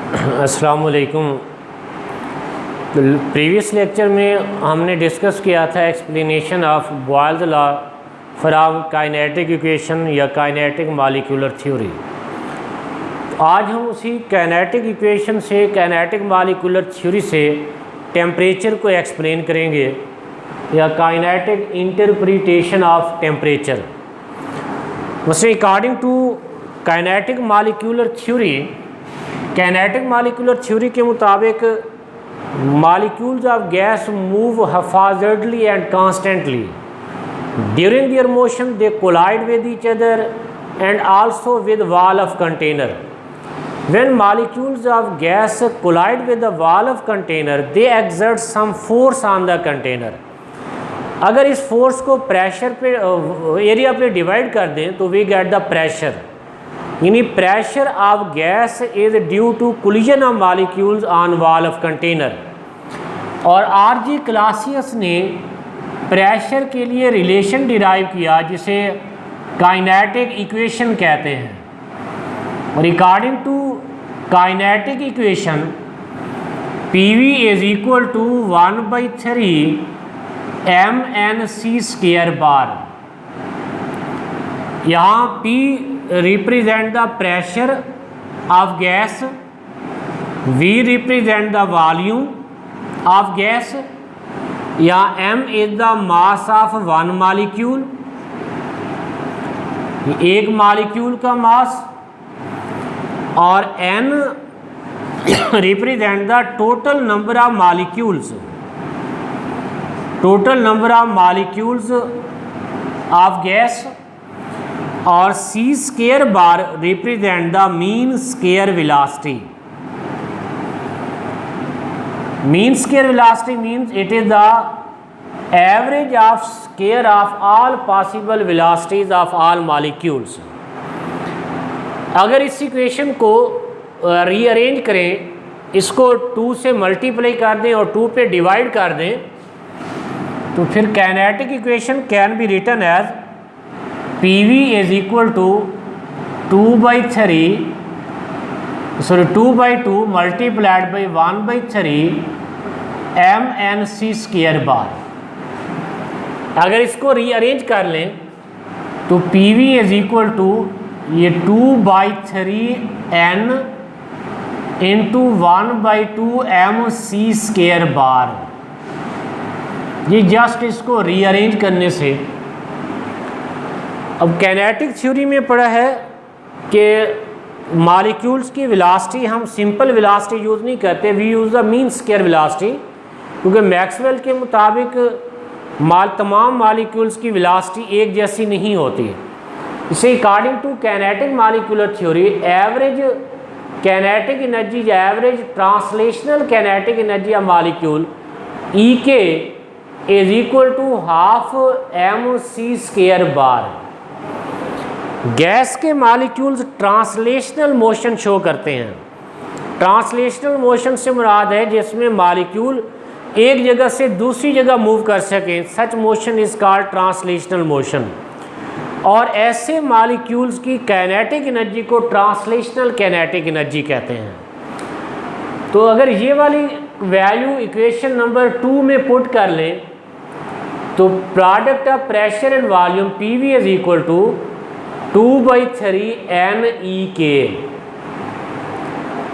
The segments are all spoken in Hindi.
अस्सलाम वालेकुम। प्रीवियस लेक्चर में हमने डिस्कस किया था explanation of Boyle's law for kinetic equation या काइनेटिक मॉलिक्यूलर थ्योरी। आज हम उसी काइनेटिक इक्वेशन से, काइनेटिक मॉलिक्यूलर थ्योरी से टेम्परेचर को एक्सप्लेन करेंगे या काइनेटिक इंटरप्रिटेशन ऑफ टेम्परेचर। वैसे according to kinetic molecular theory, kinetic molecular theory के मुताबिक molecules of gas move haphazardly and constantly during their motion. They collide with each other and also with wall of container. When molecules of gas collide with the wall of container, they exert some force on the container. अगर इस फोर्स को प्रेशर पे एरिया पे डिवाइड कर दें तो वी गेट द प्रेशर, यानी pressure of gas is due to collision of molecules on wall of container. और आर.जी. क्लासियस ने प्रेशर के लिए रिलेशन डिराइव किया जिसे काइनेटिक इक्वेशन कहते हैं। और according to kinetic equation PV is equal to 1/3 mnc² bar. यहाँ P represent the pressure of gas, V represent the volume of gas, या M is the mass of one molecule, एक मॉलिक्यूल का मास, और N represent the total number of molecules, total number of molecules of gas, और C² bar represent the mean square velocity. Mean square velocity means it is the average of square of all possible velocities of all molecules. अगर इस इक्वेशन को रीअरेंज करें, इसको 2 से मल्टीप्लाई कर दें और 2 पे डिवाइड कर दें, तो फिर kinetic equation can be written as PV is equal to 2/2 multiplied by 1/3 mnc² bar. अगर इसको रीअरेंज कर लें तो PV इज इक्वल टू ये 2/3 n इंटू 1/2 mc² बार। ये जस्ट इसको रीअरेंज करने से, अब काइनेटिक थ्योरी में पढ़ा है कि मॉलिक्यूल्स की वेलोसिटी हम सिंपल वेलोसिटी यूज़ नहीं करते, we use the mean square velocity, क्योंकि मैक्सवेल के मुताबिक तमाम मॉलिक्यूल्स की वेलोसिटी एक जैसी नहीं होती। इसे according to kinetic molecular theory, average kinetic energy या average translational kinetic energy of molecule EK is equal to half mc² bar. Gas के मॉलिक्यूल्स ट्रांसलेशनल मोशन शो करते हैं। ट्रांसलेशनल मोशन से मुराद है जिसमें मॉलिक्यूल एक जगह से दूसरी जगह मूव कर सकें, such motion is called translational motion. और ऐसे मॉलिक्यूल्स की काइनेटिक एनर्जी को ट्रांसलेशनल काइनेटिक एनर्जी कहते हैं। तो अगर ये वाली वैल्यू इक्वेशन नंबर 2 में पुट कर लें तो product of pressure and volume PV is equal to 2/3 NEK,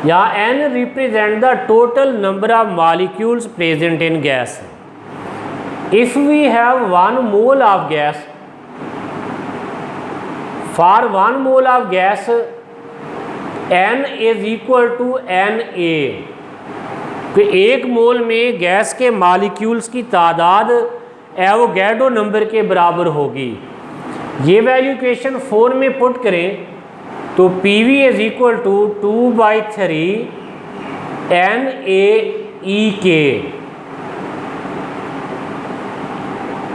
या N represent the total number of molecules present in gas. If we have 1 mole of gas, for 1 mole of gas N is equal to Na। तो 1 मोल में गैस के मॉलिक्यूल्स की तादाद एवोगैड्रो नंबर के बराबर होगी। ये वैल्यू इक्वेशन 4 में पुट करें तो PV is equal to 2/3 NaEK।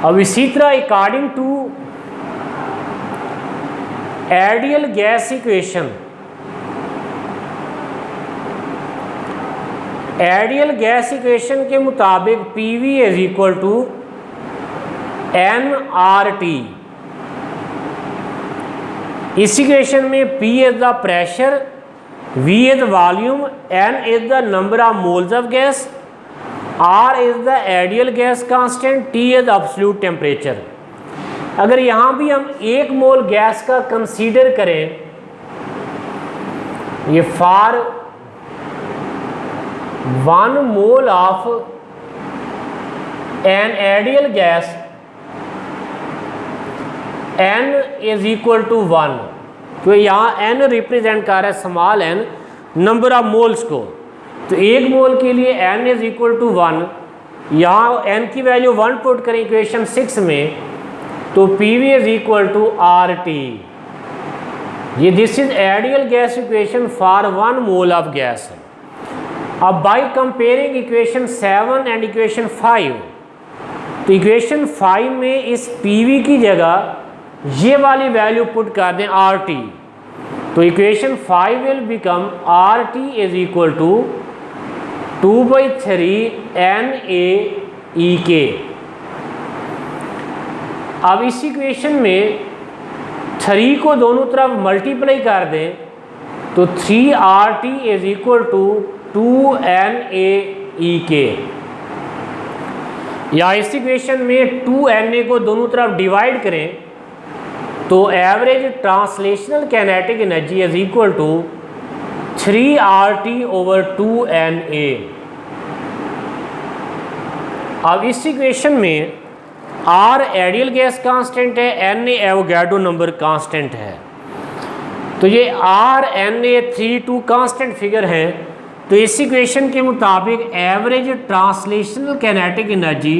अब इसी तरह according to ideal gas equation, ideal gas equation के मुताबिक PV is equal to nRT। इस इक्वेशन में P is the pressure V is the volume, N is the number of moles of gas, R is the ideal gas constant, T is absolute temperature। अगर यहाँ भी हम 1 मोल गैस का कंसीडर करें, ये for 1 mole of an ideal gas n is equal to 1, तो यहाँ n रिप्रेजेंट कर रहा है small n number of moles को। तो 1 मोल के लिए n इज इक्वल टू 1, यहाँ n की वैल्यू 1 पुट करें इक्वेशन 6 में, तो PV is equal to RT। ये this is ideal gas equation for 1 mole of gas. अब by comparing equation 7 and equation 5, तो इक्वेशन 5 में इस PV की जगह ये वाली वैल्यू पुट कर दें RT, तो equation 5 will become RT is equal to 2/3 NaEK। अब इस इक्वेशन में 3 को दोनों तरफ मल्टीप्लाई कर दें, तो 3RT is equal to 2 NaEK, या इस इक्वेशन में 2 Na को दोनों तरफ डिवाइड करें, तो average translational kinetic energy is equal to 3RT over 2 Na। अब इस इक्वेशन में R आइडियल गैस कांस्टेंट है, Na एवोगाड्रो नंबर कांस्टेंट है, तो ये R Na 3 2 कांस्टेंट फिगर हैं। तो इस इक्वेशन के मुताबिक average translational kinetic energy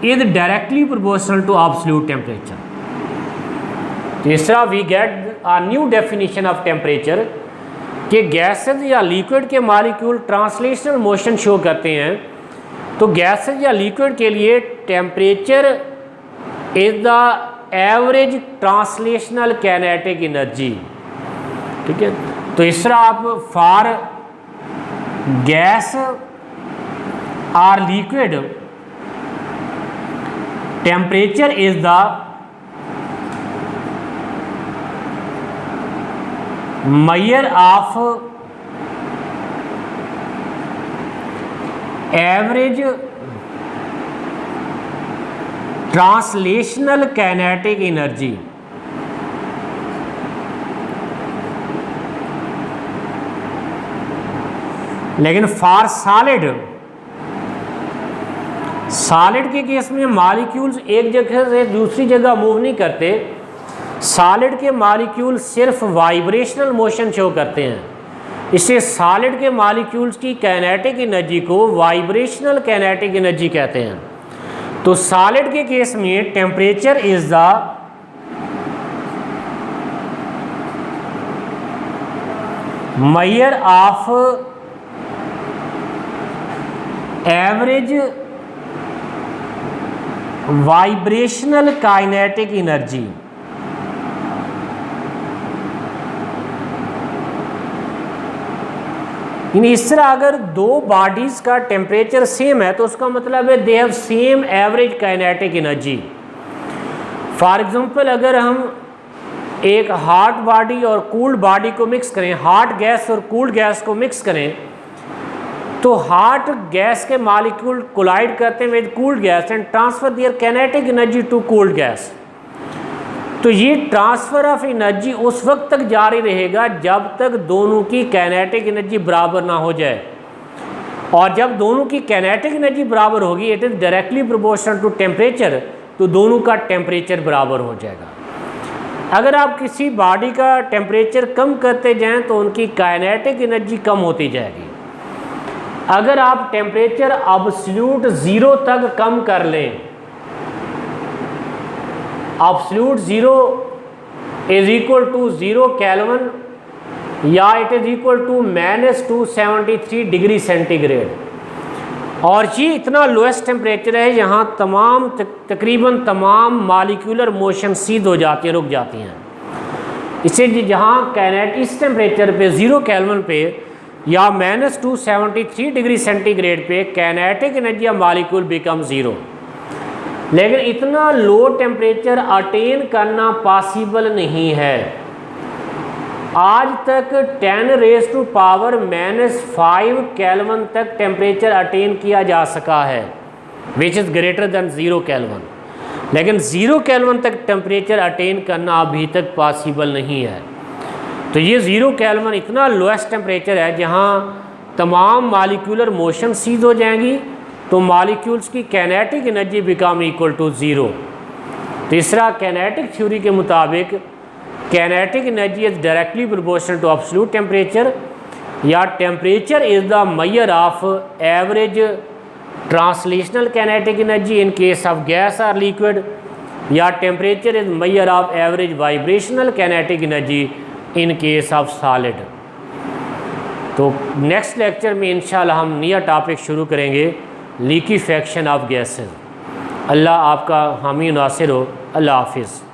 is directly proportional to absolute temperature. तीसरा, we get a new definition of temperature कि गैसेज या लिक्विड के मॉलिक्यूल ट्रांसलेशनल मोशन शो करते हैं। तो गैसेज या लिक्विड के लिए temperature is the average translational kinetic energy. ठीक है, तो इस तरह आप फॉर गैस और liquid temperature is the measure of average translational kinetic energy। लेकिन फॉर सॉलिड के केस में मॉलिक्यूल्स एक जगह से दूसरी जगह मूव नहीं करते। सॉलिड के मॉलिक्यूल सिर्फ वाइब्रेशनल मोशन शो करते हैं, इससे सॉलिड के मॉलिक्यूल्स की काइनेटिक एनर्जी को वाइब्रेशनल काइनेटिक एनर्जी कहते हैं। तो सॉलिड के केस में temperature is the measure of average vibrational kinetic energy. इस तरह अगर दो बॉडीज़ का टेम्परेचर सेम है तो उसका मतलब है they have same average kinetic energy. For example, अगर हम एक हॉट बॉडी और कूल्ड बॉडी को मिक्स करें, हॉट गैस और कूल्ड गैस को मिक्स करें, तो हॉट गैस के मॉलिक्यूल कोलाइड करते हैं with cooled gas and transfer their kinetic energy to cooled gas. तो ये ट्रांसफ़र ऑफ एनर्जी उस वक्त तक जारी रहेगा जब तक दोनों की काइनेटिक एनर्जी बराबर ना हो जाए, और जब दोनों की काइनेटिक एनर्जी बराबर होगी, it is directly proportional to temperature, तो दोनों का टेम्परेचर बराबर हो जाएगा। अगर आप किसी बॉडी का टेम्परेचर कम करते जाएं तो उनकी काइनेटिक एनर्जी कम होती जाएगी। अगर आप टेम्परेचर एब्सोल्यूट 0 तक कम कर लें, absolute 0 is equal to 0 kelvin, या it is equal to -273 degree centigrade, और ये इतना लोएस्ट टेम्परेचर है यहाँ तकरीबन तमाम मॉलिक्यूलर मोशन सीध हो जाती हैं, रुक जाती हैं। इसे जहाँ काइनेटिक इस टेम्परेचर पे 0 केल्विन पे या -273 डिग्री सेंटीग्रेड पे kinetic energy of molecule become 0। लेकिन इतना लो टेम्परेचर अटेन करना पॉसिबल नहीं है। आज तक 10⁻⁻⁵ केल्विन तक टेम्परेचर अटेन किया जा सका है, which is greater than 0 kelvin. लेकिन 0 केल्विन तक टेम्परेचर अटेन करना अभी तक पॉसिबल नहीं है। तो ये 0 केल्विन इतना लोएस्ट टेम्परेचर है जहाँ तमाम मॉलिक्यूलर मोशन सीज हो जाएंगी, तो मॉलिक्यूल्स की kinetic energy become equal to 0। तीसरा, काइनेटिक थ्योरी के मुताबिक kinetic energy is directly proportional to absolute temperature, या temperature is the measure of average translational kinetic energy in case of gas और लिक्विड, या temperature is measure of average vibrational kinetic energy in case of solid. तो नेक्स्ट लेक्चर में इंशाल्लाह हम नया टॉपिक शुरू करेंगे, लिक्विफेक्शन ऑफ गैसेस। अल्लाह आपका हामी नासिर हो। अल्लाह हाफिज़।